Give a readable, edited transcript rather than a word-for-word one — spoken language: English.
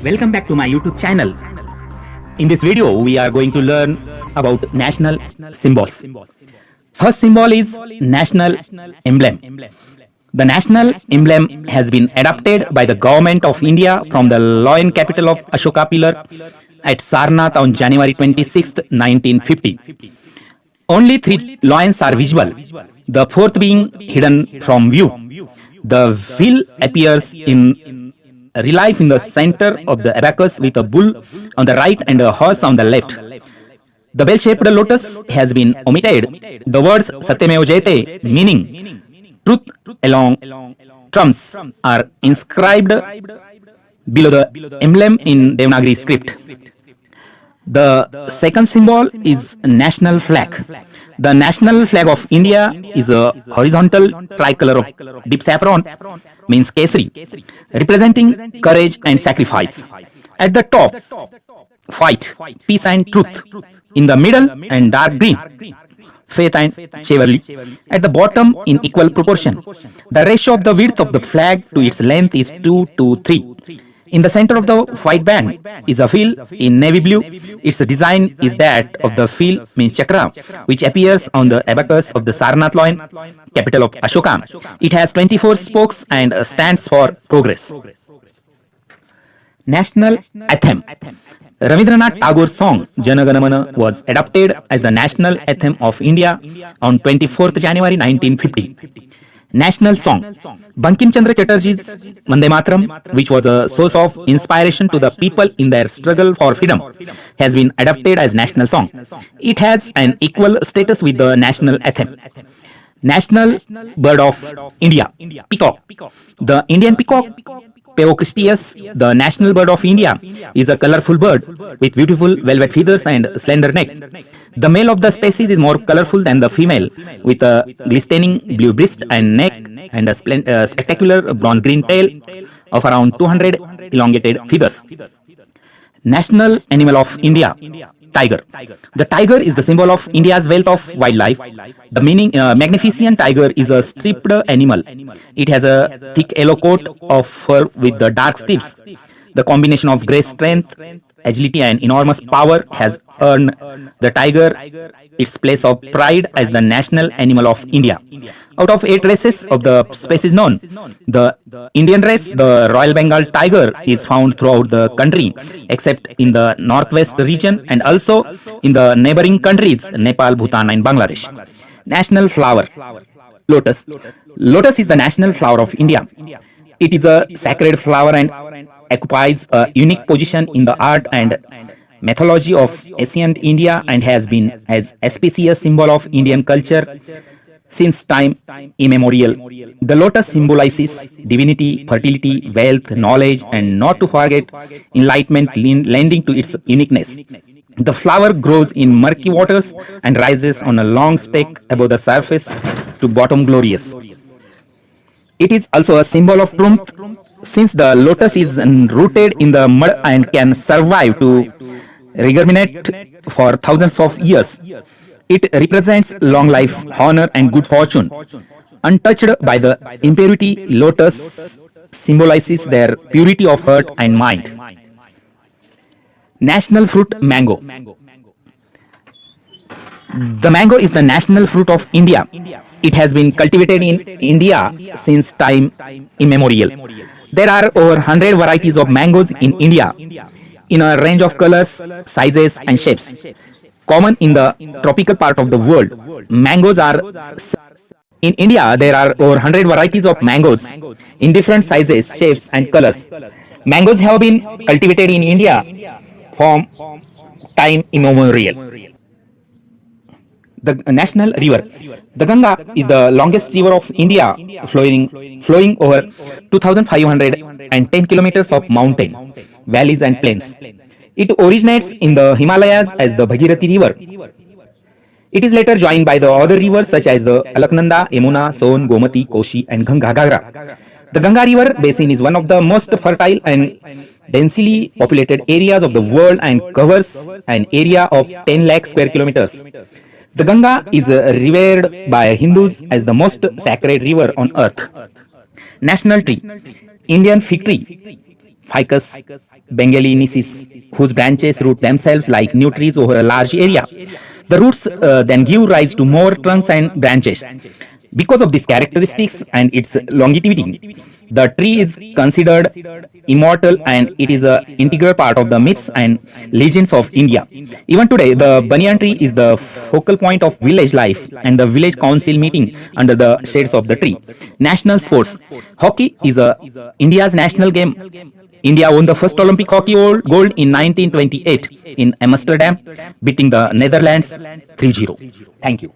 Welcome back to my YouTube channel. In this video, we are going to learn about national symbols. First symbol is national emblem. The national emblem has been adopted by the government of India from the lion capital of Ashoka pillar at Sarnath on January 26, 1950. Only 3 lions are visible, the fourth being hidden from view. The wheel appears in relief in the center of the abacus with a bull on the right and a horse on the left. The bell-shaped lotus has been omitted. The words Satyameva Jayate, meaning truth along trumps, are inscribed below the emblem in Devanagari script. The second symbol is national flag. The national flag of India is a horizontal tricolor of deep saffron, means kesari, representing courage and sacrifice. At the top, fight, peace and truth. In the middle, and dark green, faith and chivalry. At the bottom, in equal proportion. The ratio of the width of the flag to its length is 2 to 3. In the center of the white band is a wheel in navy blue. Its design is that of the wheel, means chakra, which appears on the abacus of the Sarnath lion, capital of Ashoka. It has 24 spokes and stands for progress. National anthem. Rabindranath Tagore's song Jana Gana Mana was adopted as the national anthem of India on 24th January 1950. National song. Bankim Chandra Chatterjee's Vande Mataram, which was a source of inspiration to the people in their struggle for freedom, has been adopted as national song. It has an equal status with the national anthem. National bird of India, peacock. The Indian peacock, Peocristius, the national bird of India, is a colorful bird with beautiful velvet feathers and slender neck. The male of the species is more colorful than the female, with a glistening blue breast and neck and a spectacular bronze-green tail of around 200 elongated feathers. National animal of India, tiger. The tiger is the symbol of India's wealth of wildlife. The magnificent tiger is a striped animal. It has a thick yellow coat of fur with the dark stripes. The combination of great strength, agility and enormous power has earned the tiger its place of pride as the national animal of India. Out of 8 races of the species known, the Indian race, the Royal Bengal tiger, is found throughout the country except in the northwest region and also in the neighboring countries Nepal, Bhutan and Bangladesh. National flower, lotus. Lotus is the national flower of India. It is a sacred flower and occupies a unique position in the art and mythology of ancient India and has been as auspicious symbol of Indian culture since time immemorial. The lotus symbolizes divinity, fertility, wealth, knowledge, and not to forget enlightenment, lending to its uniqueness. The flower grows in murky waters and rises on a long stake above the surface to bottom glorious. It is also a symbol of truth, since the lotus is rooted in the mud and can survive to regerminate for thousands of years. It represents long life, honor and good fortune. Untouched by the impurity, lotus symbolizes their purity of heart and mind. National fruit, mango. The mango is the national fruit of India. It has been cultivated in India since time immemorial. There are over 100 varieties of mangoes in India, in a range of colors, sizes and shapes. Common in the tropical part of the world, mangoes are in India. There are over 100 varieties of mangoes in different sizes, shapes and colors. Mangoes have been cultivated in India from time immemorial. The national river. The Ganga is the longest river of India, flowing over 2,510 kilometers of mountain, valleys and plains. It originates in the Himalayas as the Bhagirathi river. It is later joined by the other rivers such as the Alaknanda, Yamuna, Son, Gomati, Koshi and Ganga. The Ganga river basin is one of the most fertile and densely populated areas of the world and covers an area of 10 lakh square kilometers. The Ganga is revered by Hindus as the most sacred river on earth. National tree, Indian fig tree. Ficus bengalensis, whose branches root themselves like new trees over a large area. The roots then give rise to more trunks and branches. Because of these characteristics and its longevity, the tree is considered immortal and it is an integral part of the myths and legends of India. Even today, the banyan tree is the focal point of village life and the village council meeting under the shades of the tree. National sports. Hockey is India's national game. India won the first Olympic hockey gold in 1928 in Amsterdam, beating the Netherlands 3-0. Thank you.